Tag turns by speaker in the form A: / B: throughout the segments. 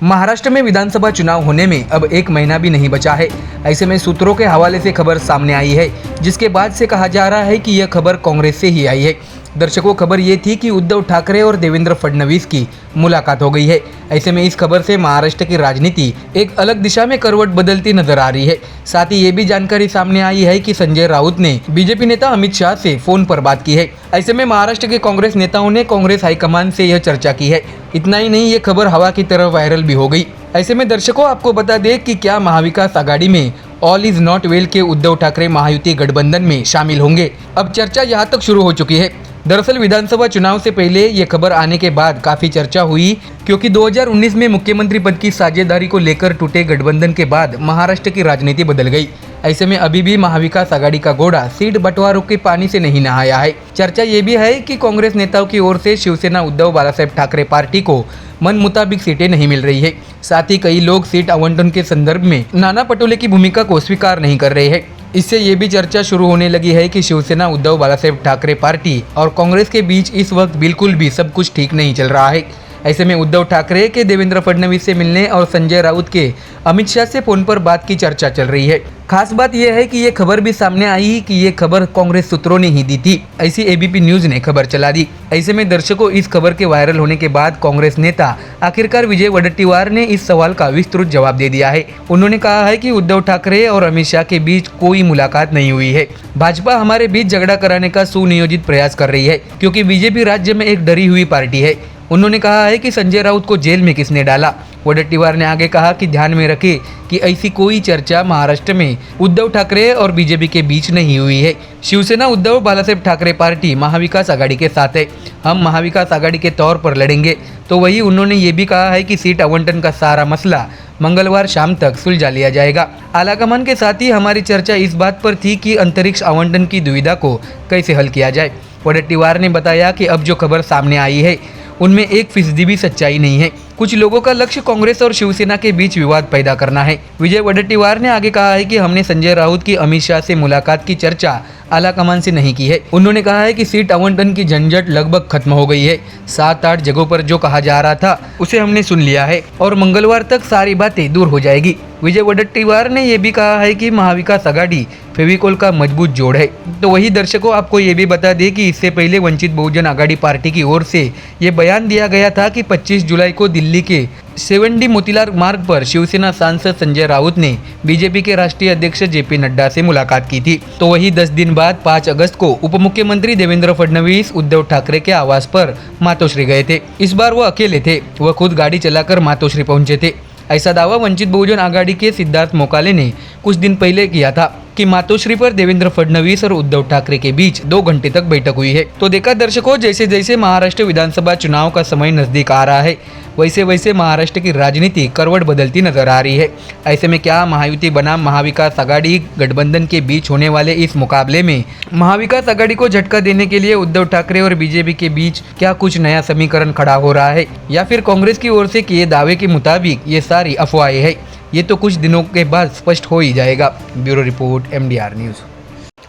A: महाराष्ट्र में विधानसभा चुनाव होने में अब एक महीना भी नहीं बचा है। ऐसे में सूत्रों के हवाले से खबर सामने आई है, जिसके बाद से कहा जा रहा है कि यह खबर कांग्रेस से ही आई है। दर्शकों, खबर ये थी कि उद्धव ठाकरे और देवेंद्र फडणवीस की मुलाकात हो गई है। ऐसे में इस खबर से महाराष्ट्र की राजनीति एक अलग दिशा में करवट बदलती नजर आ रही है। साथ ही ये भी जानकारी सामने आई है कि संजय राउत ने बीजेपी नेता अमित शाह से फोन पर बात की है। ऐसे में महाराष्ट्र के कांग्रेस नेताओं ने कांग्रेस हाईकमान से यह चर्चा की है। इतना ही नहीं, ये खबर हवा की तरह वायरल भी हो गई। ऐसे में दर्शकों, आपको बता दें कि क्या महाविकास आघाड़ी में ऑल इज नॉट वेल के उद्धव ठाकरे महायुति गठबंधन में शामिल होंगे। अब चर्चा यहाँ तक शुरू हो चुकी है। दरअसल विधानसभा चुनाव से पहले ये खबर आने के बाद काफी चर्चा हुई, क्योंकि 2019 में मुख्यमंत्री पद की साझेदारी को लेकर टूटे गठबंधन के बाद महाराष्ट्र की राजनीति बदल गई। ऐसे में अभी भी महाविकास आघाड़ी का घोड़ा सीट बंटवारों के पानी से नहीं नहाया है। चर्चा ये भी है कि कांग्रेस नेताओं की ओर से शिवसेना उद्धव बालासाहेब ठाकरे पार्टी को मन मुताबिक सीटें नहीं मिल रही है। साथ ही कई लोग सीट आवंटन के संदर्भ में नाना पटोले की भूमिका को स्वीकार नहीं कर रहे हैं। इससे ये भी चर्चा शुरू होने लगी है कि शिवसेना उद्धव बालासाहेब ठाकरे पार्टी और कांग्रेस के बीच इस वक्त बिल्कुल भी सब कुछ ठीक नहीं चल रहा है। ऐसे में उद्धव ठाकरे के देवेंद्र फडणवीस से मिलने और संजय राउत के अमित शाह से फोन पर बात की चर्चा चल रही है। खास बात यह है कि ये खबर भी सामने आई कि ये खबर कांग्रेस सूत्रों ने ही दी थी। ऐसी एबीपी न्यूज ने खबर चला दी। ऐसे में दर्शकों, इस खबर के वायरल होने के बाद कांग्रेस नेता आखिरकार विजय वडेट्टीवार ने इस सवाल का विस्तृत जवाब दे दिया है। उन्होंने कहा है कि उद्धव ठाकरे और अमित शाह के बीच कोई मुलाकात नहीं हुई है। भाजपा हमारे बीच झगड़ा कराने का सुनियोजित प्रयास कर रही है, क्योंकि बीजेपी राज्य में एक डरी हुई पार्टी है। उन्होंने कहा है कि संजय राउत को जेल में किसने डाला। वडेट्टीवार ने आगे कहा कि ध्यान में रखें कि ऐसी कोई चर्चा महाराष्ट्र में उद्धव ठाकरे और बीजेपी के बीच नहीं हुई है। शिवसेना उद्धव बालासाहेब ठाकरे पार्टी महाविकास आघाड़ी के साथ है। हम महाविकास आघाड़ी के तौर पर लड़ेंगे। तो वही उन्होंने ये भी कहा है कि सीट आवंटन का सारा मसला मंगलवार शाम तक सुलझा लिया जाएगा। आलाकमान के साथ ही हमारी चर्चा इस बात पर थी कि अंतरिक्ष आवंटन की दुविधा को कैसे हल किया जाए। वडेट्टीवार ने बताया कि अब जो खबर सामने आई है उनमें 1% भी सच्चाई नहीं है। कुछ लोगों का लक्ष्य कांग्रेस और शिवसेना के बीच विवाद पैदा करना है। विजय वडेट्टीवार ने आगे कहा है कि हमने संजय राउत की अमित शाह से मुलाकात की चर्चा आलाकमान से नहीं की है। उन्होंने कहा है कि सीट आवंटन की झंझट लगभग खत्म हो गई है। 7-8 जगहों पर जो कहा जा रहा था उसे हमने सुन लिया है और मंगलवार तक सारी बातें दूर हो जाएगी। विजय वडेट्टीवार ने यह भी कहा है कि महाविकास आघाड़ी फेविकोल का मजबूत जोड़ है। तो वही दर्शकों, आपको ये भी बता दें कि इससे पहले वंचित बहुजन आघाड़ी पार्टी की ओर से ये बयान दिया गया था कि 25 जुलाई को दिल्ली के 7D मोतीलाल मार्ग पर शिवसेना सांसद संजय राउत ने बीजेपी के राष्ट्रीय अध्यक्ष जेपी नड्डा से मुलाकात की थी। तो वही 10 दिन बाद 5 अगस्त को उप मुख्यमंत्री देवेंद्र फडणवीस उद्धव ठाकरे के आवास पर मातोश्री गए थे। इस बार वह अकेले थे। वह खुद गाड़ी चलाकर मातोश्री पहुंचे थे। ऐसा दावा वंचित बहुजन आघाड़ी के सिद्धार्थ मोकाले ने कुछ दिन पहले किया था कि मातोश्री पर देवेंद्र फडणवीस और उद्धव ठाकरे के बीच 2 घंटे तक बैठक हुई है। तो देखा दर्शकों, जैसे जैसे महाराष्ट्र विधानसभा चुनाव का समय नजदीक आ रहा है, वैसे वैसे महाराष्ट्र की राजनीति करवट बदलती नजर आ रही है। ऐसे में क्या महायुति बनाम महाविकास आघाड़ी गठबंधन के बीच होने वाले इस मुकाबले में महाविकास आघाड़ी को झटका देने के लिए उद्धव ठाकरे और बीजेपी के बीच क्या कुछ नया समीकरण खड़ा हो रहा है, या फिर कांग्रेस की ओर से किए दावे के मुताबिक ये सारी अफवाहें हैं? ये तो कुछ दिनों के बाद स्पष्ट हो ही जाएगा। Bureau report, MDR news.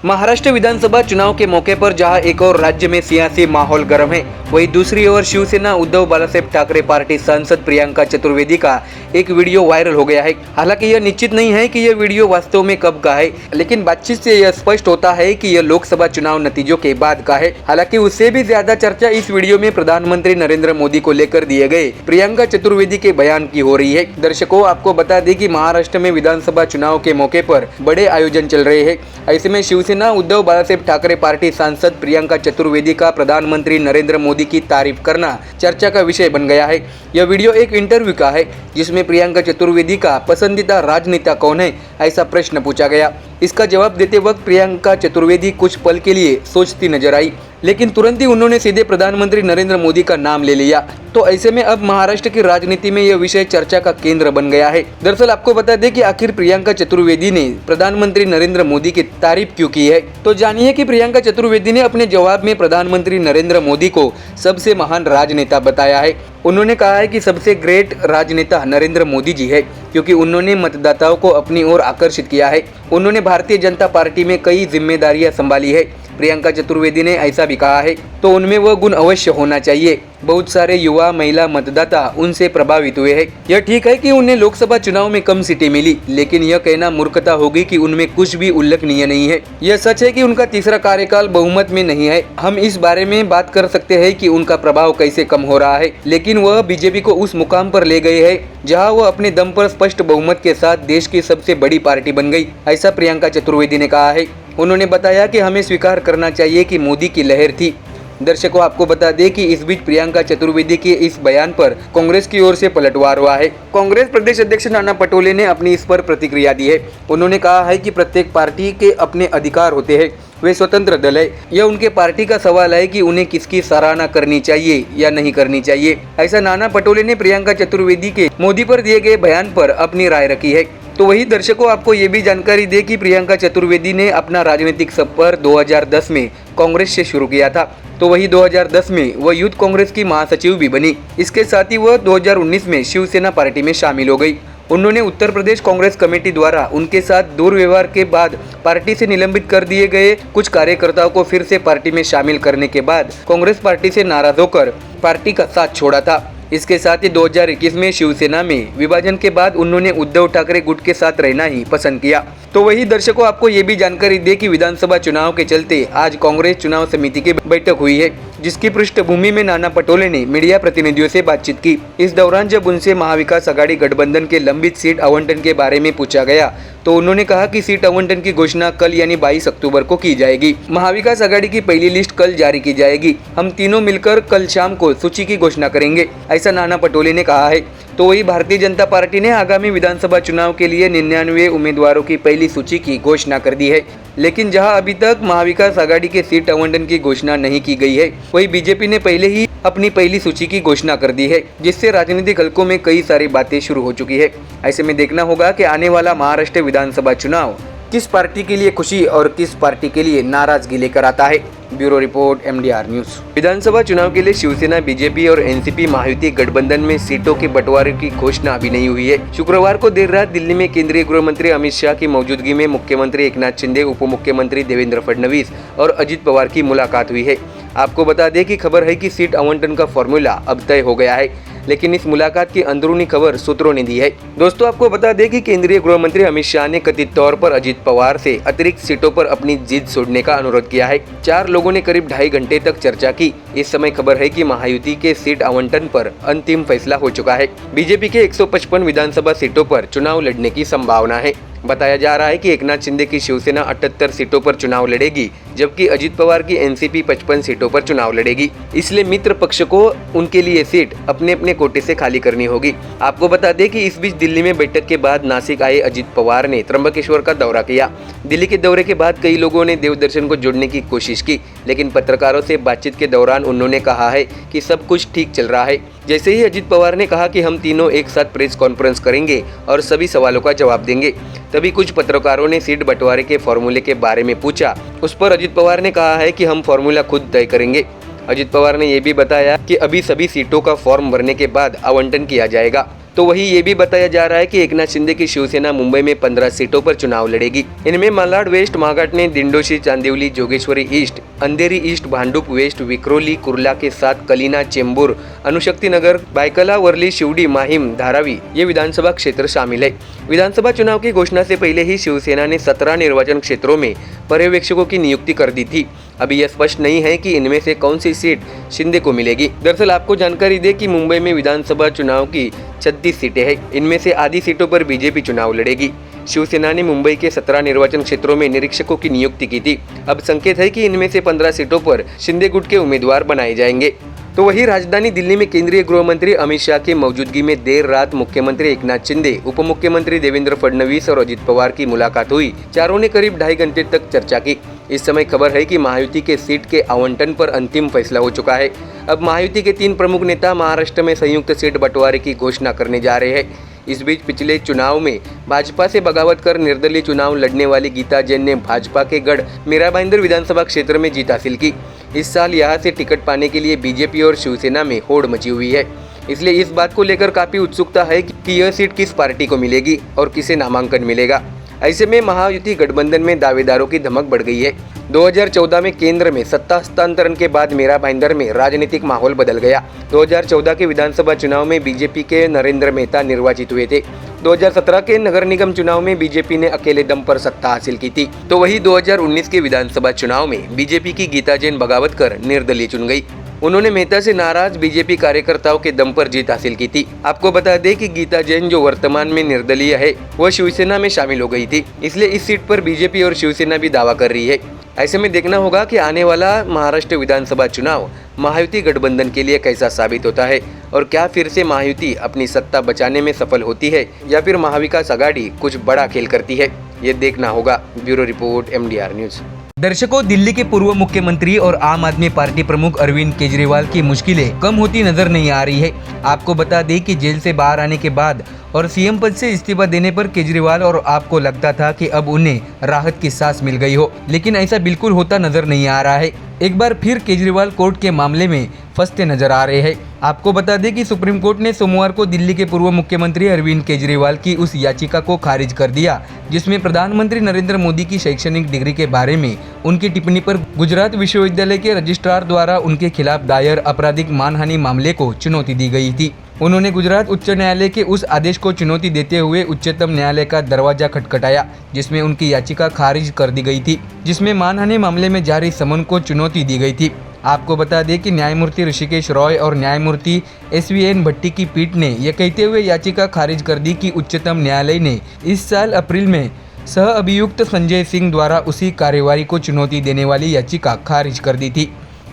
A: Maharashtra विधानसभा चुनाव के मौके पर जहां एक और राज्य में सियासी माहौल गर्म है, वहीं दूसरी ओर शिवसेना उद्धव बालासाहेब ठाकरे पार्टी सांसद प्रियंका चतुर्वेदी का एक वीडियो वायरल हो गया है। हालांकि यह निश्चित नहीं है कि यह वीडियो वास्तव में कब का है, लेकिन बातचीत से यह स्पष्ट होता है कि यह लोकसभा चुनाव नतीजों के बाद का है। हालांकि उससे भी ज्यादा चर्चा इस वीडियो में प्रधानमंत्री नरेंद्र मोदी को लेकर दिए गए प्रियंका चतुर्वेदी के बयान की हो रही है। दर्शकों, आपको बता दें कि महाराष्ट्र में विधानसभा चुनाव के मौके पर बड़े आयोजन चल रहे हैं। ऐसे में शिवसेना उद्धव बालासाहेब ठाकरे पार्टी सांसद प्रियंका चतुर्वेदी का प्रधानमंत्री नरेंद्र मोदी की तारीफ करना चर्चा का विषय बन गया है। यह वीडियो एक इंटरव्यू का है, जिसमें प्रियंका चतुर्वेदी का पसंदीदा राजनेता कौन है, ऐसा प्रश्न पूछा गया। इसका जवाब देते वक्त प्रियंका चतुर्वेदी कुछ पल के लिए सोचती नजर आई, लेकिन तुरंत ही उन्होंने सीधे प्रधानमंत्री नरेंद्र मोदी का नाम ले लिया। तो ऐसे में अब महाराष्ट्र की राजनीति में यह विषय चर्चा का केंद्र बन गया है। दरअसल आपको बता दें कि आखिर प्रियंका चतुर्वेदी ने प्रधानमंत्री नरेंद्र मोदी की तारीफ क्यों की है। तो जानिए कि प्रियंका चतुर्वेदी ने अपने जवाब में प्रधानमंत्री नरेंद्र मोदी को सबसे महान राजनेता बताया है। उन्होंने कहा है कि सबसे ग्रेट राजनेता नरेंद्र मोदी जी है, क्योंकि उन्होंने मतदाताओं को अपनी ओर आकर्षित किया है। उन्होंने भारतीय जनता पार्टी में कई जिम्मेदारियां संभाली है। प्रियंका चतुर्वेदी ने ऐसा भी कहा है, तो उनमें वह गुण अवश्य होना चाहिए। बहुत सारे युवा महिला मतदाता उनसे प्रभावित हुए हैं। यह ठीक है कि उन्हें लोकसभा चुनाव में कम सीटें मिली, लेकिन यह कहना मूर्खता होगी कि उनमें कुछ भी उल्लेखनीय नहीं है। यह सच है कि उनका तीसरा कार्यकाल बहुमत में नहीं है। हम इस बारे में बात कर सकते हैं कि उनका प्रभाव कैसे कम हो रहा है, लेकिन वह बीजेपी को उस मुकाम पर ले गए हैं जहां वह अपने दम पर स्पष्ट बहुमत के साथ देश की सबसे बड़ी पार्टी बन गई, ऐसा प्रियंका चतुर्वेदी ने कहा है। उन्होंने बताया कि हमें स्वीकार करना चाहिए कि मोदी की लहर थी। दर्शकों, आपको बता दें कि इस बीच प्रियंका चतुर्वेदी के इस बयान पर कांग्रेस की ओर से पलटवार हुआ है। कांग्रेस प्रदेश अध्यक्ष नाना पटोले ने अपनी इस पर प्रतिक्रिया दी है। उन्होंने कहा है कि प्रत्येक पार्टी के अपने अधिकार होते हैं, वे स्वतंत्र दल है। यह उनके पार्टी का सवाल है कि उन्हें किसकी सराहना करनी चाहिए या नहीं करनी चाहिए। ऐसा नाना पटोले ने प्रियंका चतुर्वेदी के मोदी पर दिए गए बयान पर अपनी राय रखी है। तो वही दर्शकों, आपको ये भी जानकारी दे कि प्रियंका चतुर्वेदी ने अपना राजनीतिक सफर 2010 में कांग्रेस से शुरू किया था। तो वही 2010 में वह यूथ कांग्रेस की महासचिव भी बनी। इसके साथ ही वह 2019 में शिवसेना पार्टी में शामिल हो गई। उन्होंने उत्तर प्रदेश कांग्रेस कमेटी द्वारा उनके साथ दुर्व्यवहार के बाद पार्टी से निलंबित कर दिए गए कुछ कार्यकर्ताओं को फिर से पार्टी में शामिल करने के बाद कांग्रेस पार्टी से नाराज होकर पार्टी का साथ छोड़ा था। इसके साथ ही 2021 में शिवसेना में विभाजन के बाद उन्होंने उद्धव ठाकरे गुट के साथ रहना ही पसंद किया। तो वही दर्शकों, आपको ये भी जानकारी दे कि विधानसभा चुनाव के चलते आज कांग्रेस चुनाव समिति की बैठक हुई है, जिसकी पृष्ठभूमि में नाना पटोले ने मीडिया प्रतिनिधियों से बातचीत की। इस दौरान जब उनसे महाविकास आघाड़ी गठबंधन के लंबित सीट आवंटन के बारे में पूछा गया तो उन्होंने कहा कि सीट आवंटन की घोषणा कल यानी 22 अक्टूबर को की जाएगी। महाविकास आघाड़ी की पहली लिस्ट कल जारी की जाएगी। हम तीनों मिलकर कल शाम को सूची की घोषणा करेंगे, ऐसा नाना पटोले ने कहा है। तो वही भारतीय जनता पार्टी ने आगामी विधानसभा चुनाव के लिए 99 उम्मीदवारों की पहली सूची की घोषणा कर दी है, लेकिन जहां अभी तक महाविकास आघाड़ी के सीट आवंटन की घोषणा नहीं की गई है, वही बीजेपी ने पहले ही अपनी पहली सूची की घोषणा कर दी है, जिससे राजनीतिक हलकों में कई सारी बातें शुरू हो चुकी है। ऐसे में देखना होगा कि आने वाला महाराष्ट्र विधानसभा चुनाव किस पार्टी के लिए खुशी और किस पार्टी के लिए नाराजगी लेकर आता है। Bureau report, MDR news. विधानसभा चुनाव के लिए शिवसेना, बीजेपी और एनसीपी महायुति गठबंधन में सीटों के बंटवारे की घोषणा अभी नहीं हुई है। शुक्रवार को देर रात दिल्ली में केंद्रीय गृह मंत्री अमित शाह की मौजूदगी में मुख्यमंत्री एकनाथ शिंदे, उप मुख्यमंत्री देवेंद्र फडणवीस और अजित पवार की मुलाकात हुई है। आपको बता दें कि खबर है कि सीट आवंटन का फॉर्मूला अब तय हो गया है, लेकिन इस मुलाकात की अंदरूनी खबर सूत्रों ने दी है। दोस्तों, आपको बता दें कि केंद्रीय गृह मंत्री अमित शाह ने कथित तौर पर अजित पवार से अतिरिक्त सीटों पर अपनी जिद छोड़ने का अनुरोध किया है। 4 लोगों ने करीब 2.5 घंटे तक चर्चा की। इस समय खबर है कि महायुति के सीट आवंटन पर अंतिम फैसला हो चुका है। बीजेपी के 155 विधानसभा सीटों पर चुनाव लड़ने की संभावना है। बताया जा रहा है कि एकनाथ शिंदे की शिवसेना 78 सीटों पर चुनाव लड़ेगी, जबकि अजित पवार की एनसीपी 55 सीटों पर चुनाव लड़ेगी। इसलिए मित्र पक्ष को उनके लिए सीट अपने अपने कोटे से खाली करनी होगी। आपको बता दें कि इस बीच दिल्ली में बैठक के बाद नासिक आए अजित पवार ने त्र्यंबकेश्वर का दौरा किया। दिल्ली के दौरे के बाद कई लोगों ने देवदर्शन को जोड़ने की कोशिश की, लेकिन पत्रकारों से बातचीत के दौरान उन्होंने कहा है कि सब कुछ ठीक चल रहा है। जैसे ही अजित पवार ने कहा कि हम तीनों एक साथ प्रेस कॉन्फ्रेंस करेंगे और सभी सवालों का जवाब देंगे, तभी कुछ पत्रकारों ने सीट बंटवारे के फॉर्मूले के बारे में पूछा। उस पर अजित पवार ने कहा है कि हम फॉर्मूला खुद तय करेंगे। अजित पवार ने यह भी बताया कि अभी सभी सीटों का फॉर्म भरने के बाद आवंटन किया जाएगा। तो वही ये भी बताया जा रहा है कि एकनाथ शिंदे की शिवसेना मुंबई में 15 सीटों पर चुनाव लड़ेगी। इनमें मालाड वेस्ट, मागाटने, दिंडोशी, चांदिवली, जोगेश्वरी ईस्ट, अंधेरी ईस्ट, भांडुप वेस्ट, विक्रोली, कुर्ला के साथ कलिना, चेंबूर, अनुशक्ति नगर, बायकला, वर्ली, शिवडी, माहिम, धारावी ये विधानसभा क्षेत्र शामिल है। विधानसभा चुनाव की घोषणा से पहले ही शिवसेना ने 17 निर्वाचन क्षेत्रों में पर्यवेक्षकों की नियुक्ति कर दी थी। अभी यह स्पष्ट नहीं है कि इनमें से कौन सी सीट शिंदे को मिलेगी। दरअसल आपको जानकारी दे कि मुंबई में विधानसभा चुनाव की 36 सीटें हैं। इनमें से आधी सीटों पर बीजेपी चुनाव लड़ेगी। शिवसेना ने मुंबई के 17 निर्वाचन क्षेत्रों में निरीक्षकों की नियुक्ति की थी। अब संकेत है कि इनमें से 15 सीटों पर शिंदे गुट के उम्मीदवार बनाए जाएंगे। तो वही राजधानी दिल्ली में केंद्रीय गृह मंत्री अमित शाह की मौजूदगी में देर रात मुख्यमंत्री एकनाथ शिंदे, उप मुख्यमंत्री देवेंद्र फडणवीस और अजित पवार की मुलाकात हुई। चारों ने करीब 2.5 घंटे तक चर्चा की। इस समय खबर है कि महायुति के सीट के आवंटन पर अंतिम फैसला हो चुका है। अब महायुति के 3 प्रमुख नेता महाराष्ट्र में संयुक्त सीट बंटवारे की घोषणा करने जा रहे हैं। इस बीच पिछले चुनाव में भाजपा से बगावत कर निर्दलीय चुनाव लड़ने वाली गीता जैन ने भाजपा के गढ़ मीरा भाईंदर विधानसभा क्षेत्र में जीत हासिल की। इस साल यहां से टिकट पाने के लिए बीजेपी और शिवसेना में होड़ मची हुई है। इसलिए इस बात को लेकर काफी उत्सुकता है कि यह सीट किस पार्टी को मिलेगी और किसे नामांकन मिलेगा। ऐसे में महायुति गठबंधन में दावेदारों की धमक बढ़ गई है। 2014 में केंद्र में सत्ता हस्तांतरण के बाद मीरा भाईंदर में राजनीतिक माहौल बदल गया। 2014 के विधानसभा चुनाव में बीजेपी के नरेंद्र मेहता निर्वाचित हुए थे। 2017 के नगर निगम चुनाव में बीजेपी ने अकेले दम पर सत्ता हासिल की थी। तो वही 2019 के विधानसभा चुनाव में बीजेपी की गीता जैन बगावत कर निर्दलीय चुन गई। उन्होंने मेहता से नाराज बीजेपी कार्यकर्ताओं के दम पर जीत हासिल की थी। आपको बता दें कि गीता जैन जो वर्तमान में निर्दलीय है, वह शिवसेना में शामिल हो गई थी, इसलिए इस सीट पर बीजेपी और शिवसेना भी दावा कर रही है। ऐसे में देखना होगा कि आने वाला महाराष्ट्र विधानसभा चुनाव महायुति गठबंधन के लिए कैसा साबित होता है और क्या फिर से महायुति अपनी सत्ता बचाने में सफल होती है या फिर महाविकास आघाड़ी कुछ बड़ा खेल करती है, ये देखना होगा। Bureau report MDR news. दर्शकों, दिल्ली के पूर्व मुख्यमंत्री और आम आदमी पार्टी प्रमुख अरविंद केजरीवाल की मुश्किलें कम होती नजर नहीं आ रही है। आपको बता दें कि जेल से बाहर आने के बाद और सीएम पद से इस्तीफा देने पर केजरीवाल और आपको लगता था कि अब उन्हें राहत की सांस मिल गई हो, लेकिन ऐसा बिल्कुल होता नजर नहीं आ रहा है। एक बार फिर केजरीवाल कोर्ट के मामले में फंसते नजर आ रहे हैं। आपको बता दें कि सुप्रीम कोर्ट ने सोमवार को दिल्ली के पूर्व मुख्यमंत्री अरविंद केजरीवाल की उस याचिका को खारिज कर दिया जिसमें प्रधानमंत्री नरेंद्र मोदी की शैक्षणिक डिग्री के बारे में उनकी टिप्पणी पर गुजरात विश्वविद्यालय के रजिस्ट्रार द्वारा उनके खिलाफ दायर आपराधिक मानहानि मामले को चुनौती दी गई थी। उन्होंने गुजरात उच्च न्यायालय के उस आदेश को चुनौती देते हुए उच्चतम न्यायालय का दरवाजा खटखटाया जिसमें उनकी याचिका खारिज कर दी गई थी, जिसमें मानहानि मामले में जारी समन को चुनौती दी गई थी। आपको बता दें कि न्यायमूर्ति ऋषिकेश रॉय और न्यायमूर्ति SVN भट्टी की पीठ ने यह कहते हुए याचिका खारिज कर दी कि उच्चतम न्यायालय ने इस साल अप्रैल में सह अभियुक्त संजय सिंह द्वारा उसी कार्यवाही को चुनौती देने वाली याचिका खारिज कर दी थी।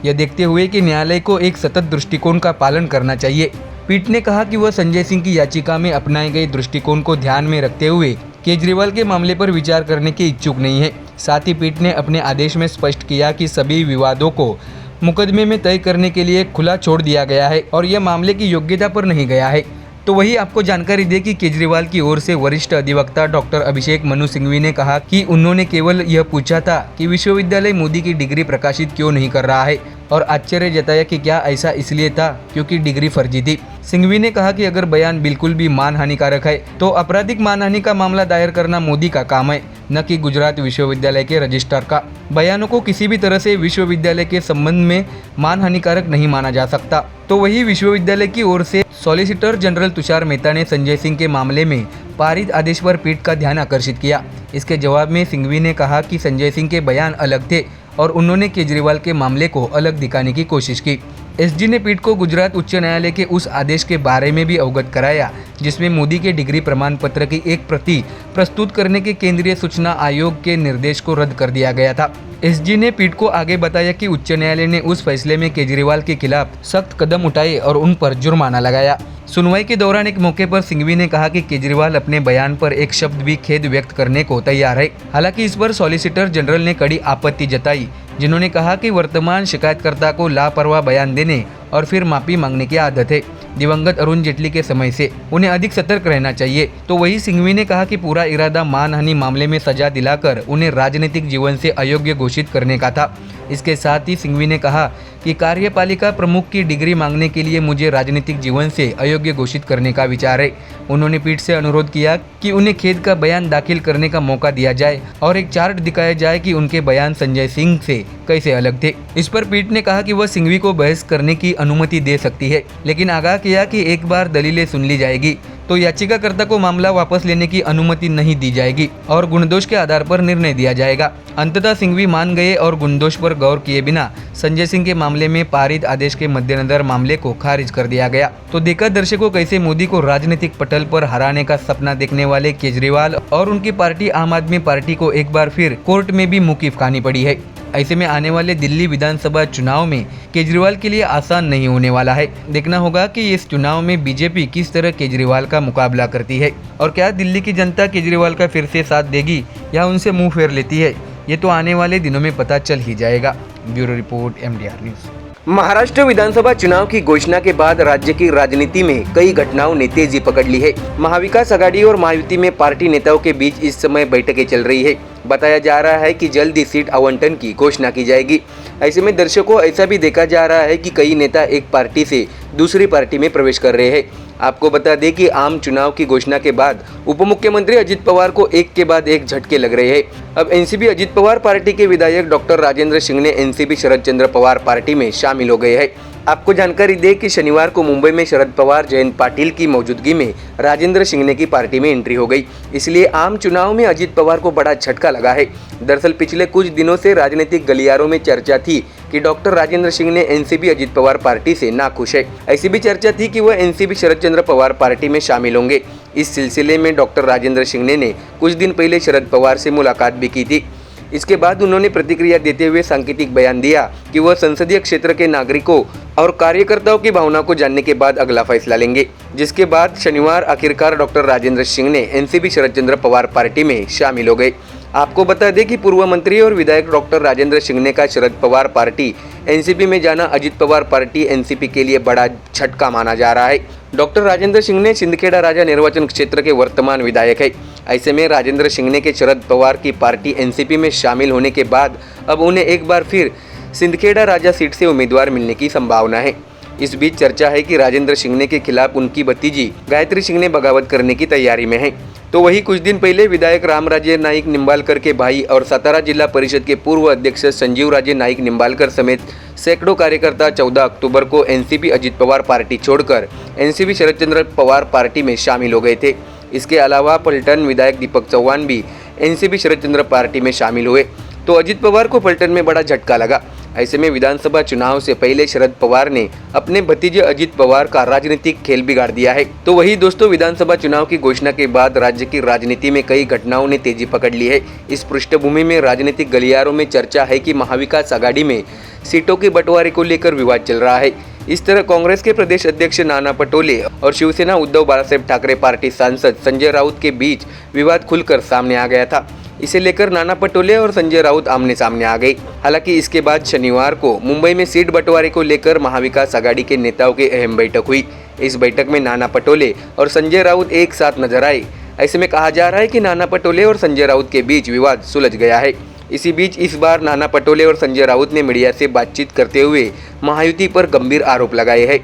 A: यह देखते हुए कि न्यायालय को एक सतत दृष्टिकोण का पालन करना चाहिए। पीठ ने कहा कि वह संजय सिंह की याचिका में अपनाए गए दृष्टिकोण को ध्यान में रखते हुए केजरीवाल के मामले पर विचार करने के इच्छुक नहीं है। साथ ही पीठ ने अपने आदेश में स्पष्ट किया कि सभी विवादों को मुकदमे में तय करने के लिए खुला छोड़ दिया गया है और यह मामले की योग्यता पर नहीं गया है। तो वही आपको जानकारी दे कि केजरीवाल की ओर से वरिष्ठ अधिवक्ता डॉक्टर अभिषेक मनु सिंघवी ने कहा कि उन्होंने केवल यह पूछा था कि विश्वविद्यालय मोदी की डिग्री प्रकाशित क्यों नहीं कर रहा है और आश्चर्य जताया कि क्या ऐसा इसलिए था क्योंकि डिग्री फर्जी थी। सिंघवी ने कहा कि अगर बयान बिल्कुल भी मानहानिकारक है तो आपराधिक मानहानि का मामला दायर करना मोदी का काम है, न कि गुजरात विश्वविद्यालय के रजिस्ट्रार का। बयानों को किसी भी तरह से विश्वविद्यालय के संबंध में मानहानिकारक नहीं माना जा सकता। तो वही विश्वविद्यालय की ओर से सॉलिसिटर जनरल तुषार मेहता ने संजय सिंह के मामले में पारित आदेश पर पीठ का ध्यान आकर्षित किया। इसके जवाब में सिंघवी ने कहा कि संजय सिंह के बयान अलग थे और उन्होंने केजरीवाल के मामले को अलग दिखाने की कोशिश की। SG ने पीठ को गुजरात उच्च न्यायालय के उस आदेश के बारे में भी अवगत कराया जिसमें मोदी के डिग्री प्रमाण पत्र की एक प्रति प्रस्तुत करने के केंद्रीय सूचना आयोग के निर्देश को रद्द कर दिया गया था। SG ने पीठ को आगे बताया कि उच्च न्यायालय ने उस फैसले में केजरीवाल के खिलाफ सख्त कदम उठाए और उन पर जुर्माना लगाया। सुनवाई के दौरान एक मौके पर सिंघवी ने कहा कि केजरीवाल अपने बयान पर एक शब्द भी खेद व्यक्त करने को तैयार है। हालांकि इस पर सॉलिसिटर जनरल ने कड़ी आपत्ति जताई, जिन्होंने कहा कि वर्तमान शिकायतकर्ता को लापरवाह बयान देने और फिर माफी मांगने की आदत है। दिवंगत अरुण जेटली के समय से उन्हें अधिक सतर्क रहना चाहिए। तो वही सिंघवी ने कहा कि पूरा इरादा मानहानि मामले में सजा दिलाकर उन्हें राजनीतिक जीवन से अयोग्य घोषित करने का था। इसके साथ ही सिंघवी ने कहा कि कार्यपालिका प्रमुख की डिग्री मांगने के लिए मुझे राजनीतिक जीवन से अयोग्य घोषित करने का विचार है। उन्होंने पीठ से अनुरोध किया कि उन्हें खेद का बयान दाखिल करने का मौका दिया जाए और एक चार्ट दिखाया जाए कि उनके बयान संजय सिंह से कैसे अलग थे। इस पर पीठ ने कहा कि वह सिंघवी को बहस करने की अनुमति दे सकती है, लेकिन आगाह किया कि एक बार दलीलें सुन ली जाएगी तो याचिकाकर्ता को मामला वापस लेने की अनुमति नहीं दी जाएगी और गुणदोष के आधार पर निर्णय दिया जाएगा। अंततः सिंघवी मान गए और गुणदोष पर गौर किए बिना संजय सिंह के मामले में पारित आदेश के मद्देनजर मामले को खारिज कर दिया गया। तो देखा दर्शकों कैसे मोदी को राजनीतिक पटल पर हराने का सपना देखने वाले केजरीवाल और उनकी पार्टी आम आदमी पार्टी को एक बार फिर कोर्ट में भी मुकीफ खानी पड़ी है। ऐसे में आने वाले दिल्ली विधानसभा चुनाव में केजरीवाल के लिए आसान नहीं होने वाला है। देखना होगा कि इस चुनाव में बीजेपी किस तरह केजरीवाल का मुकाबला करती है और क्या दिल्ली की जनता केजरीवाल का फिर से साथ देगी या उनसे मुंह फेर लेती है, ये तो आने वाले दिनों में पता चल ही जाएगा। Bureau report MDR news. Maharashtra विधानसभा चुनाव की घोषणा के बाद राज्य की राजनीति में कई घटनाओं ने तेजी पकड़ ली है। महाविकास आघाड़ी और महायुति में पार्टी नेताओं के बीच इस समय बैठकें चल रही है। बताया जा रहा है कि जल्द ही सीट आवंटन की घोषणा की जाएगी। ऐसे में दर्शकों ऐसा भी देखा जा रहा है कि कई नेता एक पार्टी से दूसरी पार्टी में प्रवेश कर रहे हैं। आपको बता दें कि आम चुनाव की घोषणा के बाद उप मुख्यमंत्री अजित पवार को एक के बाद एक झटके लग रहे हैं। अब एनसीपी अजित पवार पार्टी के विधायक doctor Rajendra Shingne NCP Sharad Chandra Pawar party में शामिल हो गए हैं। आपको जानकारी दें कि शनिवार को मुंबई में शरद पवार जयंत पाटिल की मौजूदगी में राजेंद्र शिंगणे की पार्टी में एंट्री हो गई। इसलिए आम चुनाव में अजित पवार को बड़ा झटका लगा है। दरअसल पिछले कुछ दिनों से राजनीतिक गलियारों में चर्चा थी कि doctor Rajendra Shingne NCP Ajit Pawar party से नाखुश है। ऐसी भी चर्चा थी कि वह एनसीपी शरद चंद्र पवार पार्टी में शामिल होंगे। इस सिलसिले में डॉक्टर राजेंद्र शिंगणे ने कुछ दिन पहले शरद पवार से मुलाकात भी की थी। इसके बाद उन्होंने प्रतिक्रिया देते हुए सांकेतिक बयान दिया कि वह संसदीय क्षेत्र के नागरिकों और कार्यकर्ताओं की भावना को जानने के बाद अगला फैसला लेंगे। जिसके बाद शनिवार आखिरकार doctor Rajendra Shingne NCP Sharad Chandra Pawar party में शामिल हो गए। आपको बता दें कि पूर्व मंत्री और विधायक डॉक्टर राजेंद्र शिंगणे का शरद पवार पार्टी एनसीपी में जाना अजित पवार पार्टी एनसीपी के लिए बड़ा झटका माना जा रहा है। डॉक्टर राजेंद्र शिंगणे सिंदखेड़ा राजा निर्वाचन क्षेत्र के वर्तमान विधायक है। ऐसे में राजेंद्र शिंगणे के शरद पवार की पार्टी एनसीपी में शामिल होने के बाद अब उन्हें एक बार फिर सिंदखेड़ा राजा सीट से उम्मीदवार मिलने की संभावना है। इस बीच चर्चा है कि राजेंद्र शिंगणे के खिलाफ उनकी भतीजी गायत्री शिंगणे बगावत करने की तैयारी में है। तो वही कुछ दिन पहले विधायक रामराजे नाईक निंबालकर के भाई और सातारा जिला परिषद के पूर्व अध्यक्ष संजीव राजे नाईक निंबालकर समेत सैकड़ों कार्यकर्ता 14 अक्टूबर को एनसीपी अजित पवार पार्टी छोड़कर एनसीपी शरद चंद्र पवार पार्टी में शामिल हो गए थे। इसके अलावा पलटन विधायक दीपक चौहान भी एनसीपी शरद चंद्र पार्टी में शामिल हुए। तो अजित पवार को पलटन में बड़ा झटका लगा। ऐसे में विधानसभा चुनाव से पहले शरद पवार ने अपने भतीजे अजित पवार का राजनीतिक खेल बिगाड़ दिया है। तो वही दोस्तों, विधानसभा चुनाव की घोषणा के बाद राज्य की राजनीति में कई घटनाओं ने तेजी पकड़ ली है। इस पृष्ठभूमि में राजनीतिक गलियारों में चर्चा है कि महाविकास आघाड़ी में सीटों के बंटवारे को लेकर विवाद चल रहा है। इस तरह कांग्रेस के प्रदेश अध्यक्ष नाना पटोले और शिवसेना उद्धव बालासाहेब ठाकरे पार्टी सांसद संजय राउत के बीच विवाद खुलकर सामने आ गया था। इसे लेकर नाना पटोले और संजय राउत आमने सामने आ गए। हालांकि इसके बाद शनिवार को मुंबई में सीट बंटवारे को लेकर महाविकास आघाड़ी के नेताओं की अहम बैठक हुई। इस बैठक में नाना पटोले और संजय राउत एक साथ नजर आए। ऐसे में कहा जा रहा है कि नाना पटोले और संजय राउत के बीच विवाद सुलझ गया है। इसी बीच इस बार नाना पटोले और संजय राउत ने मीडिया से बातचीत करते हुए महायुति पर गंभीर आरोप लगाए हैं।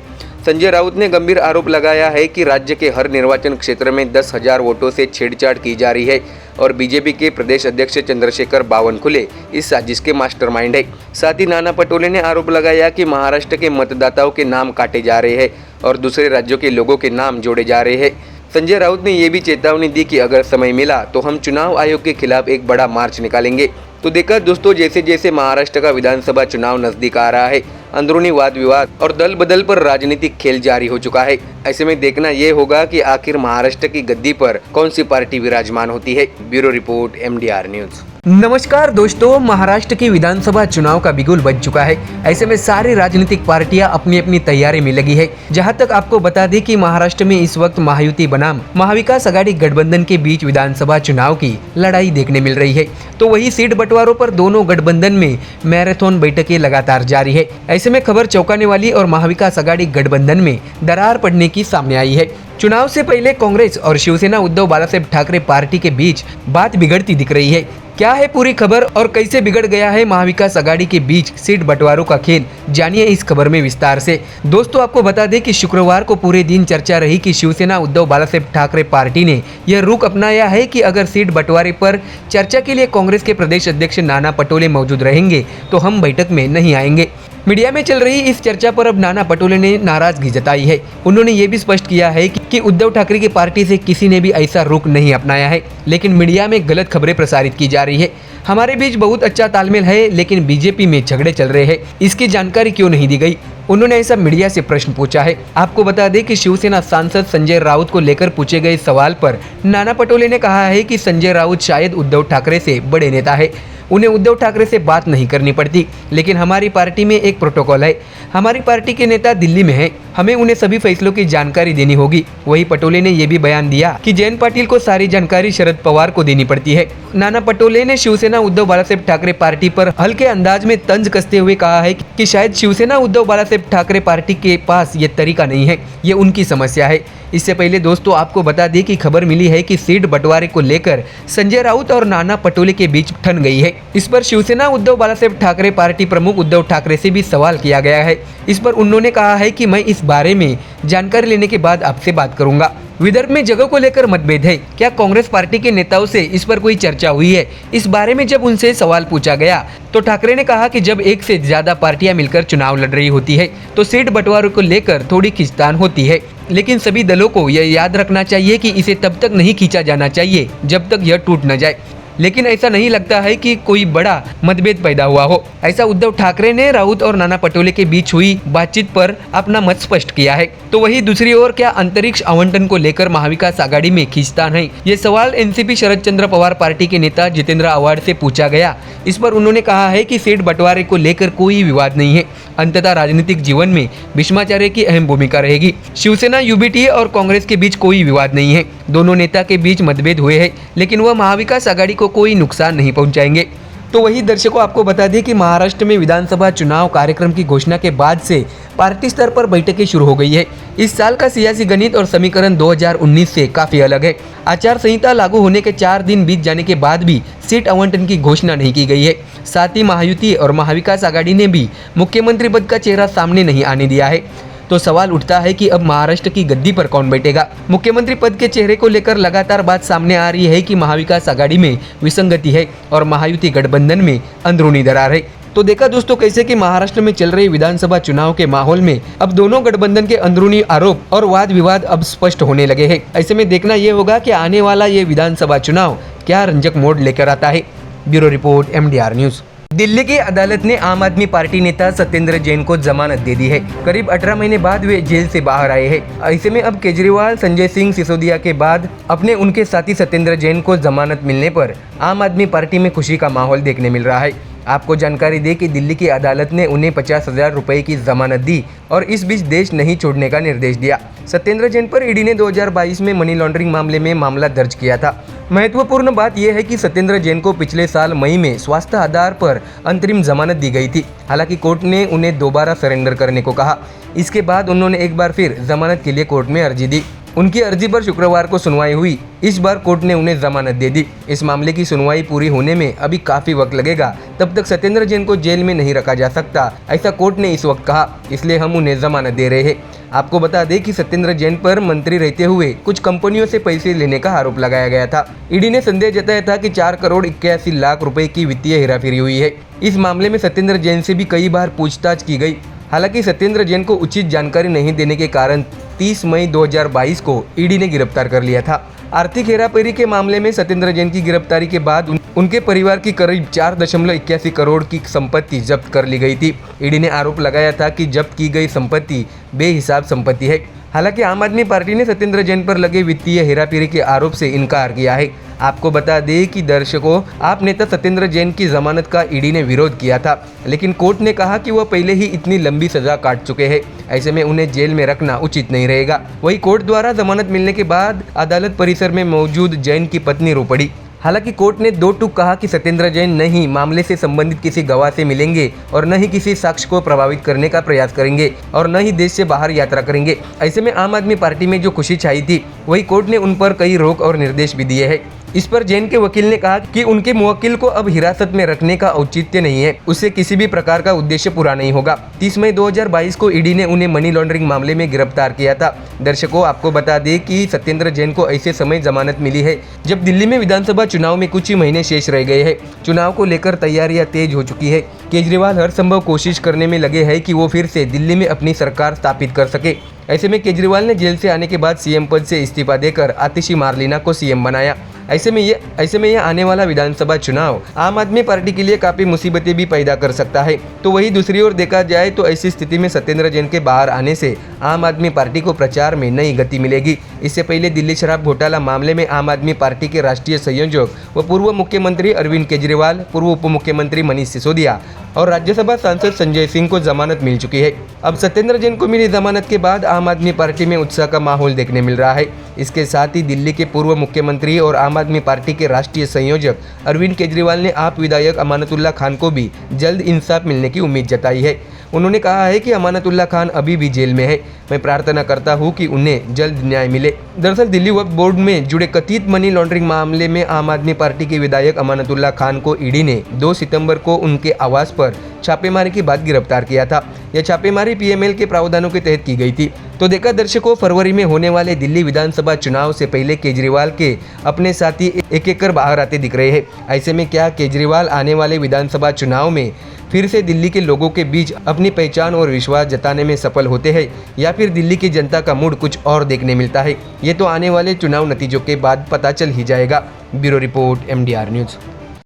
A: संजय राउत ने गंभीर आरोप लगाया है कि राज्य के हर निर्वाचन क्षेत्र में 10,000 वोटों से छेड़छाड़ की जा रही है और बीजेपी के प्रदेश अध्यक्ष चंद्रशेखर बावनकुले इस साजिश के मास्टरमाइंड है। साथ ही नाना पटोले ने आरोप लगाया कि महाराष्ट्र के मतदाताओं के नाम काटे जा रहे हैं और दूसरे राज्यों के लोगों के नाम जोड़े जा रहे हैं। संजय राउत ने यह भी चेतावनी दी कि अगर समय मिला तो हम चुनाव आयोग के खिलाफ एक बड़ा मार्च निकालेंगे। तो देखा दोस्तों, जैसे जैसे महाराष्ट्र का विधानसभा चुनाव नजदीक आ रहा है, अंदरूनी वाद विवाद और दल बदल पर राजनीतिक खेल जारी हो चुका है। ऐसे में देखना ये होगा कि आखिर महाराष्ट्र की गद्दी पर कौन सी पार्टी विराजमान होती है। Bureau report, MDR news. नमस्कार दोस्तों, महाराष्ट्र की विधानसभा चुनाव का बिगुल बज चुका है। ऐसे में सारी राजनीतिक पार्टियां अपनी अपनी तैयारी में लगी है। जहां तक आपको बता दें कि महाराष्ट्र में इस वक्त महायुति बनाम महाविकास आघाड़ी गठबंधन के बीच विधानसभा चुनाव की लड़ाई देखने मिल रही है। तो वही सीट बंटवारों पर दोनों गठबंधन में मैराथन बैठकें लगातार जारी है। ऐसे में खबर चौंकाने वाली और महाविकास आघाड़ी गठबंधन में दरार पड़ने की सामने आई है। चुनाव से पहले कांग्रेस और शिवसेना उद्धव बालासाहेब ठाकरे पार्टी के बीच बात बिगड़ती दिख रही है। क्या है पूरी खबर और कैसे बिगड़ गया है महाविकास आघाड़ी के बीच सीट बंटवारों का खेल, जानिए इस खबर में विस्तार से। दोस्तों, आपको बता दें कि शुक्रवार को पूरे दिन चर्चा रही कि शिवसेना उद्धव बालासाहेब ठाकरे पार्टी ने यह रुख अपनाया है कि अगर सीट बंटवारे पर चर्चा के लिए कांग्रेस के प्रदेश अध्यक्ष नाना पटोले मौजूद रहेंगे तो हम बैठक में नहीं आएंगे। मीडिया में चल रही इस चर्चा पर अब नाना पटोले ने नाराजगी जताई है। उन्होंने ये भी स्पष्ट किया है कि उद्धव ठाकरे की पार्टी से किसी ने भी ऐसा रुख नहीं अपनाया है, लेकिन मीडिया में गलत खबरें प्रसारित की जा रही है। हमारे बीच बहुत अच्छा तालमेल है, लेकिन बीजेपी में झगड़े चल रहे हैं, इसकी जानकारी क्यों नहीं दी गई? उन्होंने ऐसा मीडिया से प्रश्न पूछा है। आपको बता दें कि शिवसेना सांसद संजय राउत को लेकर पूछे गए सवाल पर नाना पटोले ने कहा है कि संजय राउत शायद उद्धव ठाकरे से बड़े नेता है, उन्हें उद्धव ठाकरे से बात नहीं करनी पड़ती, लेकिन हमारी पार्टी में एक प्रोटोकॉल है। हमारी पार्टी के नेता दिल्ली में हैं, हमें उन्हें सभी फैसलों की जानकारी देनी होगी। वही पटोले ने यह भी बयान दिया कि जयंत पाटिल को सारी जानकारी शरद पवार को देनी पड़ती है। नाना पटोले ने शिवसेना उद्धव बालासाहेब ठाकरे पार्टी पर हल्के अंदाज में तंज कसते हुए कहा है कि शायद शिवसेना उद्धव बालासाहेब ठाकरे पार्टी के पास ये तरीका नहीं है, ये उनकी समस्या है। इससे पहले दोस्तों, आपको बता दें कि खबर मिली है कि सीट बंटवारे को लेकर संजय राउत और नाना पटोले के बीच ठन गई है। इस पर शिवसेना उद्धव बालासाहेब ठाकरे पार्टी प्रमुख उद्धव ठाकरे से भी सवाल किया गया है। इस पर उन्होंने कहा है कि मैं इस बारे में जानकारी लेने के बाद आपसे बात करूंगा। विदर्भ में जगह को लेकर मतभेद है, क्या कांग्रेस पार्टी के नेताओं से इस पर कोई चर्चा हुई है? इस बारे में जब उनसे सवाल पूछा गया तो ठाकरे ने कहा कि जब एक से ज्यादा पार्टियां मिलकर चुनाव लड़ रही होती है तो सीट बंटवारे को लेकर थोड़ी खींचतान होती है, लेकिन सभी दलों को यह याद रखना चाहिए कि इसे तब तक नहीं खींचा जाना चाहिए जब तक यह टूट न जाए। लेकिन ऐसा नहीं लगता है कि कोई बड़ा मतभेद पैदा हुआ हो। ऐसा उद्धव ठाकरे ने राउत और नाना पटोले के बीच हुई बातचीत पर अपना मत स्पष्ट किया है। तो वहीं दूसरी ओर क्या अंतरिक्ष आवंटन को लेकर महाविकास आघाड़ी में खींचतान है? ये सवाल एनसीपी शरद चंद्र पवार पार्टी के नेता जितेंद्र आव्हाड से पूछा गया। इस पर उन्होंने कहा है कि सीट बंटवारे को लेकर कोई विवाद नहीं है। अंततः राजनीतिक जीवन में भीष्माचार्य की अहम भूमिका रहेगी। शिवसेना, यूबीटी और कांग्रेस के बीच कोई विवाद नहीं है। दोनों नेता के बीच मतभेद हुए हैं, लेकिन वह महाविकास आघाड़ी को कोई नुकसान नहीं पहुंचाएंगे। तो वही दर्शकों, आपको बता दें कि महाराष्ट्र में विधानसभा चुनाव कार्यक्रम की घोषणा के बाद से पार्टी स्तर पर बैठकें शुरू हो गई है। इस साल का सियासी गणित और समीकरण 2019 से काफी अलग है। आचार संहिता लागू होने के 4 दिन बीत जाने के बाद भी सीट आवंटन की घोषणा नहीं की गई है। साथ ही महायुति और महाविकास आघाड़ी ने भी मुख्यमंत्री पद का चेहरा सामने नहीं आने दिया है। तो सवाल उठता है कि अब महाराष्ट्र की गद्दी पर कौन बैठेगा? मुख्यमंत्री पद के चेहरे को लेकर लगातार बात सामने आ रही है कि महाविकास आघाड़ी में विसंगति है और महायुति गठबंधन में अंदरूनी दरार है। तो देखा दोस्तों कैसे कि महाराष्ट्र में चल रहे विधानसभा चुनाव के माहौल में अब दोनों गठबंधन के अंदरूनी आरोप और वाद विवाद अब स्पष्ट होने लगे हैं। ऐसे में देखना यह होगा कि आने वाला ये विधानसभा चुनाव क्या रंजक मोड़ लेकर आता है। Bureau report, MDR news. Delhi की अदालत ने आम आदमी पार्टी नेता सत्येंद्र जैन को जमानत दे दी है। करीब 18 महीने बाद वे जेल से बाहर आए हैं। ऐसे में अब केजरीवाल, संजय सिंह सिसोदिया के बाद अपने उनके साथी सत्येंद्र जैन को जमानत मिलने पर आम आदमी पार्टी में खुशी का माहौल देखने मिल रहा है। आपको जानकारी दें कि दिल्ली की अदालत ने उन्हें 50,000 रुपए की जमानत दी और इस बीच देश नहीं छोड़ने का निर्देश दिया। सत्येंद्र जैन पर ईडी ने 2022 में मनी लॉन्ड्रिंग मामले में मामला दर्ज किया था। महत्वपूर्ण बात यह है कि सत्येंद्र जैन को पिछले साल मई में स्वास्थ्य आधार पर अंतरिम जमानत दी गई थी। हालांकि कोर्ट ने उन्हें दोबारा सरेंडर करने को कहा। इसके बाद उन्होंने एक बार फिर जमानत के लिए कोर्ट में अर्जी दी। उनकी अर्जी पर शुक्रवार को सुनवाई हुई। इस बार कोर्ट ने उन्हें जमानत दे दी। इस मामले की सुनवाई पूरी होने में अभी काफी वक्त लगेगा। तब तक सत्येंद्र जैन को जेल में नहीं रखा जा सकता, ऐसा कोर्ट ने इस वक्त कहा। इसलिए हम उन्हें जमानत दे रहे हैं। आपको बता दें कि सत्येंद्र जैन पर मंत्री रहते हुए कुछ कंपनियों से पैसे लेने का आरोप लगाया गया था। ईडी ने संदेह जताया था कि 4 करोड़ 81 लाख रुपए की वित्तीय हेराफेरी हुई है। इस मामले में सत्येंद्र जैन से भी कई बार पूछताछ की गई। हालांकि सत्येंद्र जैन को उचित जानकारी नहीं देने के कारण 30 मई 2022 को ईडी ने गिरफ्तार कर लिया था। आर्थिक हेराफेरी के मामले में सत्येंद्र जैन की गिरफ्तारी के बाद उनके परिवार की करीब 4.81 करोड़ की संपत्ति जब्त कर ली गई थी। ईडी ने आरोप लगाया था कि जब्त की गई संपत्ति बेहिसाब संपत्ति है। हालांकि आम आदमी पार्टी ने सत्येंद्र जैन पर लगे वित्तीय हेराफेरी के आरोप से इनकार किया है। आपको बता दें कि दर्शकों, आप नेता सत्येंद्र जैन की जमानत का ईडी ने विरोध किया था, लेकिन कोर्ट ने कहा कि वह पहले ही इतनी लंबी सजा काट चुके हैं। ऐसे में उन्हें जेल में रखना उचित नहीं रहेगा। वही कोर्ट द्वारा जमानत मिलने के बाद अदालत परिसर में मौजूद जैन की पत्नी रो पड़ी। हालांकि कोर्ट ने 2 टूक कहा कि सत्येंद्र जैन न ही मामले से संबंधित किसी गवाह से मिलेंगे और न ही किसी साक्ष्य को प्रभावित करने का प्रयास करेंगे और न ही देश से बाहर यात्रा करेंगे। ऐसे में आम आदमी पार्टी में जो खुशी छाई थी, वही कोर्ट ने उन पर कई रोक और निर्देश भी दिए हैं। इस पर जैन के वकील ने कहा कि उनके मुवक्किल को अब हिरासत में रखने का औचित्य नहीं है, उससे किसी भी प्रकार का उद्देश्य पूरा नहीं होगा। 30 मई 2022 को ईडी ने उन्हें मनी लॉन्ड्रिंग मामले में गिरफ्तार किया था। दर्शकों, आपको बता दें कि सत्येंद्र जैन को ऐसे समय जमानत मिली है जब दिल्ली में विधानसभा चुनाव में कुछ ही महीने शेष रह गए हैं। चुनाव को लेकर तैयारियां तेज हो चुकी है। केजरीवाल हर संभव कोशिश करने में लगे हैं कि वो फिर से दिल्ली में अपनी सरकार स्थापित कर सके। ऐसे में केजरीवाल ने जेल से आने के बाद सीएम पद से इस्तीफा देकर आतिशी मारलेना को सीएम बनाया। ऐसे में यह आने वाला विधानसभा चुनाव आम आदमी पार्टी के लिए काफी मुसीबतें भी पैदा कर सकता है। तो वही दूसरी ओर देखा जाए तो ऐसी स्थिति में सत्येंद्र जैन के बाहर आने से आम आदमी पार्टी को प्रचार में नई गति मिलेगी। इससे पहले दिल्ली शराब घोटाला मामले में आम आदमी पार्टी के राष्ट्रीय संयोजक व पूर्व मुख्यमंत्री अरविंद केजरीवाल, पूर्व उप मुख्यमंत्री मनीष सिसोदिया और राज्यसभा सांसद संजय सिंह को जमानत मिल चुकी है। अब सत्येंद्र जैन को मिली जमानत के बाद आम आदमी पार्टी में उत्साह का माहौल देखने मिल रहा है। इसके साथ ही दिल्ली के पूर्व मुख्यमंत्री और आम आदमी पार्टी के राष्ट्रीय संयोजक अरविंद केजरीवाल ने आप विधायक अमानतुल्लाह खान को भी जल्द इंसाफ मिलने की उम्मीद जताई है। उन्होंने कहा है कि अमानतुल्लाह खान अभी भी जेल में है। मैं प्रार्थना करता हूं कि उन्हें जल्द न्याय मिले। दरअसल दिल्ली वक्फ बोर्ड में जुड़े कथित मनी लॉन्ड्रिंग मामले में आम आदमी पार्टी के विधायक अमानतुल्लाह खान को ईडी ने 2 सितंबर को उनके आवास पर छापेमारी के बाद गिरफ्तार किया था। यह छापेमारी पीएमएल के प्रावधानों के तहत की गई थी। तो देखा दर्शकों, फरवरी में होने वाले दिल्ली विधानसभा चुनाव से पहले केजरीवाल के अपने साथी एक कर बाहर आते दिख रहे हैं। ऐसे में क्या केजरीवाल आने वाले विधानसभा चुनाव में फिर से दिल्ली के लोगों के बीच अपनी पहचान और विश्वास जताने में सफल होते हैं, या फिर दिल्ली की जनता का मूड कुछ और देखने मिलता है? ये तो आने वाले चुनाव नतीजों के बाद पता चल ही जाएगा। Bureau report, MDR news.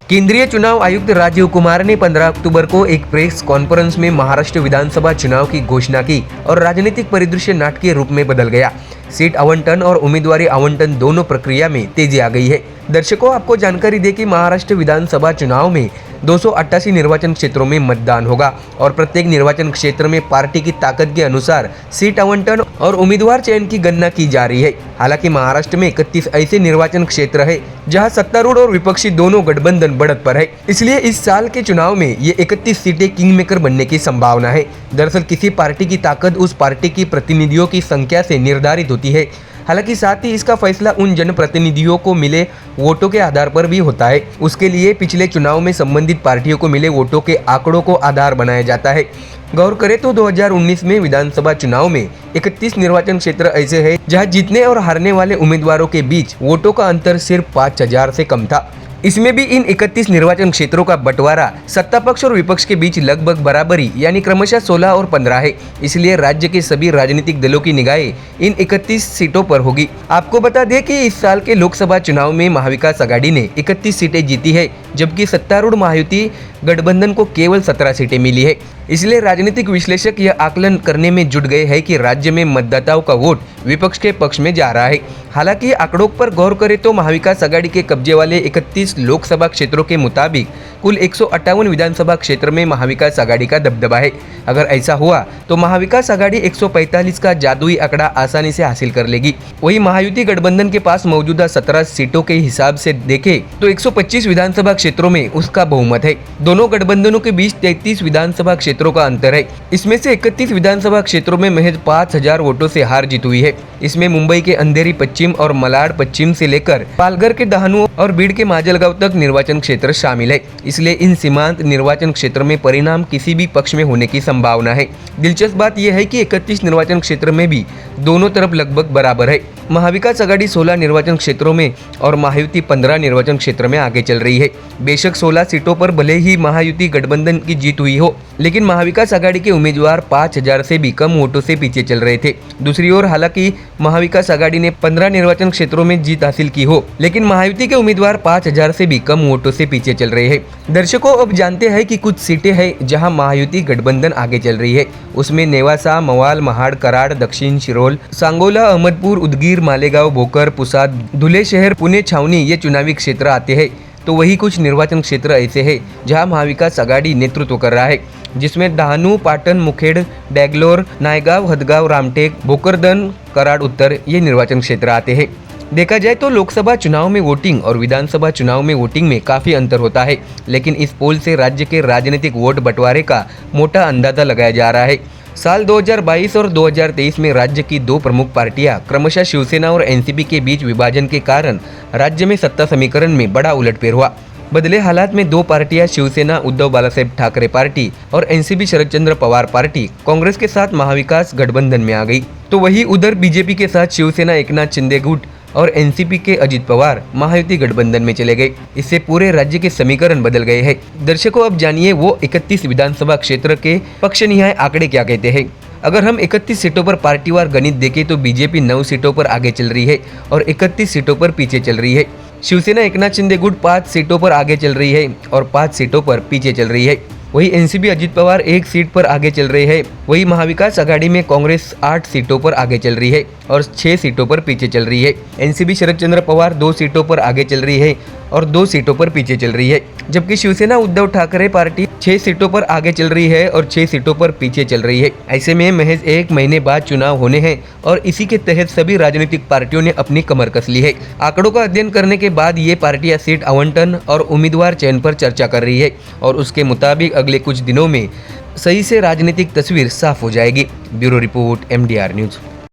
A: केंद्रीय चुनाव आयुक्त राजीव कुमार ने 15 अक्टूबर को एक प्रेस कॉन्फ्रेंस में महाराष्ट्र विधानसभा चुनाव की घोषणा की और राजनीतिक परिदृश्य नाटकीय रूप में बदल गया। सीट आवंटन और उम्मीदवारी आवंटन दोनों प्रक्रिया में तेजी आ गई है। दर्शकों, आपको जानकारी दे कि महाराष्ट्र विधानसभा चुनाव में 288 निर्वाचन क्षेत्रों में मतदान होगा और प्रत्येक निर्वाचन क्षेत्र में पार्टी की ताकत के अनुसार सीट आवंटन और उम्मीदवार चयन की गणना की जा रही है। हालांकि महाराष्ट्र में 31 ऐसे निर्वाचन क्षेत्र है जहां सत्तारूढ़ और विपक्षी दोनों गठबंधन बढ़त पर है, इसलिए इस साल के चुनाव में ये 31 सीटें किंग मेकर बनने की संभावना है। दरअसल किसी पार्टी की ताकत उस पार्टी की प्रतिनिधियों की संख्या से निर्धारित होती है। हालांकि साथ ही इसका फैसला उन जनप्रतिनिधियों को मिले वोटों के आधार पर भी होता है। उसके लिए पिछले चुनाव में संबंधित पार्टियों को मिले वोटों के आंकड़ों को आधार बनाया जाता है। गौर करें तो 2019 में विधानसभा चुनाव में 31 निर्वाचन क्षेत्र ऐसे हैं जहां जीतने और हारने वाले उम्मीदवारों के बीच वोटों का अंतर सिर्फ 5000 से कम था। इसमें भी इन 31 निर्वाचन क्षेत्रों का बंटवारा सत्ता पक्ष और विपक्ष के बीच लगभग बराबरी यानी क्रमशः 16 और 15 है। इसलिए राज्य के सभी राजनीतिक दलों की निगाहें इन 31 सीटों पर होगी। आपको बता दें कि इस साल के लोकसभा चुनाव में महाविकास आघाड़ी ने 31 सीटें जीती है, जबकि सत्तारूढ़ महायुति गठबंधन को केवल 17 सीटें मिली है। इसलिए राजनीतिक विश्लेषक यह आकलन करने में जुट गए हैं कि राज्य में मतदाताओं का वोट विपक्ष के पक्ष में जा रहा है। हालांकि आंकड़ों पर गौर करें तो महाविकास आघाड़ी के कब्जे वाले 31 लोकसभा क्षेत्रों के मुताबिक कुल 158 विधानसभा क्षेत्र में महाविकास आघाड़ी का दबदबा है। अगर ऐसा हुआ तो महाविकास आघाड़ी 145 का जादुई आंकड़ा आसानी से हासिल कर लेगी। वही महायुति गठबंधन के पास मौजूदा 17 सीटों के हिसाब से देखें तो 125 विधानसभा क्षेत्रों में उसका बहुमत है। दोनों गठबंधनों के बीच 33 विधानसभा क्षेत्रों का अंतर है। इसमें से 31 विधानसभा क्षेत्रों में महज 5000 वोटों से हार जीत हुई है। इसमें मुंबई के अंधेरी पश्चिम और मलाड पश्चिम से लेकर पालघर के दहानू और बीड़ के माजलगांव तक निर्वाचन क्षेत्र शामिल है। इसलिए इन सीमांत निर्वाचन क्षेत्र में परिणाम किसी भी पक्ष में होने की संभावना है। दिलचस्प बात यह है कि 31 निर्वाचन क्षेत्र में भी दोनों तरफ लगभग बराबर है। महाविकास आघाड़ी 16 निर्वाचन क्षेत्रों में और महायुति 15 निर्वाचन क्षेत्र में आगे चल रही है। बेशक 16 सीटों पर भले ही महायुति गठबंधन की जीत हुई हो, लेकिन महाविकास आघाड़ी के उम्मीदवार 5000 से भी कम वोटों से पीछे चल रहे थे। दूसरी ओर हालांकि महाविकास आघाड़ी ने 15 निर्वाचन क्षेत्रों में जीत हासिल की हो, लेकिन महायुति के उम्मीदवार 5000 से भी कम वोटों से पीछे चल रहे हैं। दर्शकों, अब जानते हैं कि कुछ सीटें हैं जहां महायुति गठबंधन आगे चल रही है। उसमें नेवासा, मवाल, महाड़, कराड़, दक्षिण शिरोल, सांगोला, अहमदपुर, उदगीर, मालेगांव, भोकर, पुसाद, धुले शहर, पुणे छावनी ये चुनावी क्षेत्र आते हैं। तो वही कुछ निर्वाचन क्षेत्र ऐसे हैं जहां महाविकास आघाड़ी नेतृत्व कर रहा है, जिसमें डहाणू, पाटण, मुखेड, डैगलोर, नायगांव, हदगांव, रामटेक, भोकरदन, कराड़ उत्तर ये निर्वाचन क्षेत्र आते हैं। देखा जाए तो लोकसभा चुनाव में वोटिंग और विधानसभा चुनाव में वोटिंग में काफ़ी अंतर होता है, लेकिन इस पोल से राज्य के राजनीतिक वोट बंटवारे का मोटा अंदाजा लगाया जा रहा है। साल 2022 और 2023 में राज्य की दो प्रमुख पार्टियां क्रमशः शिवसेना और एनसीपी के बीच विभाजन के कारण राज्य में सत्ता समीकरण में बड़ा उलटफेर हुआ। बदले हालात में दो पार्टियां शिवसेना उद्धव बालासाहेब ठाकरे पार्टी और एनसीपी शरद चंद्र पवार पार्टी कांग्रेस के साथ महाविकास गठबंधन में आ गई। तो वही उधर बीजेपी के साथ शिवसेना एकनाथ शिंदे गुट और एनसीपी के अजित पवार महायुति गठबंधन में चले गए। इससे पूरे राज्य के समीकरण बदल गए हैं। दर्शकों, अब जानिए वो 31 विधानसभा क्षेत्र के पक्ष निहाय आंकड़े क्या कहते हैं। अगर हम 31 सीटों पर पार्टीवार गणित देखें तो बीजेपी 9 सीटों पर आगे चल रही है और 31 सीटों पर पीछे चल रही है। शिवसेना एकनाथ शिंदे गुट 5 सीटों पर आगे चल रही है और 5 सीटों पर पीछे चल रही है। वही एनसीपी अजित पवार 1 सीट पर आगे चल रहे हैं। वही महाविकास आघाड़ी में कांग्रेस 8 सीटों पर आगे चल रही है और 6 सीटों पर पीछे चल रही है। एनसीपी शरद चंद्र पवार 2 सीटों पर आगे चल रही है और 2 सीटों पर पीछे चल रही है, जबकि शिवसेना उद्धव ठाकरे पार्टी 6 सीटों पर आगे चल रही है और 6 सीटों पर पीछे चल रही है। ऐसे में महज 1 महीने बाद चुनाव होने हैं और इसी के तहत सभी राजनीतिक पार्टियों ने अपनी कमर कस ली है। आंकड़ों का अध्ययन करने के बाद ये पार्टियां सीट आवंटन और उम्मीदवार चयन पर चर्चा कर रही है और उसके मुताबिक अगले कुछ दिनों में सही से राजनीतिक तस्वीर साफ हो जाएगी। Bureau report MDR news.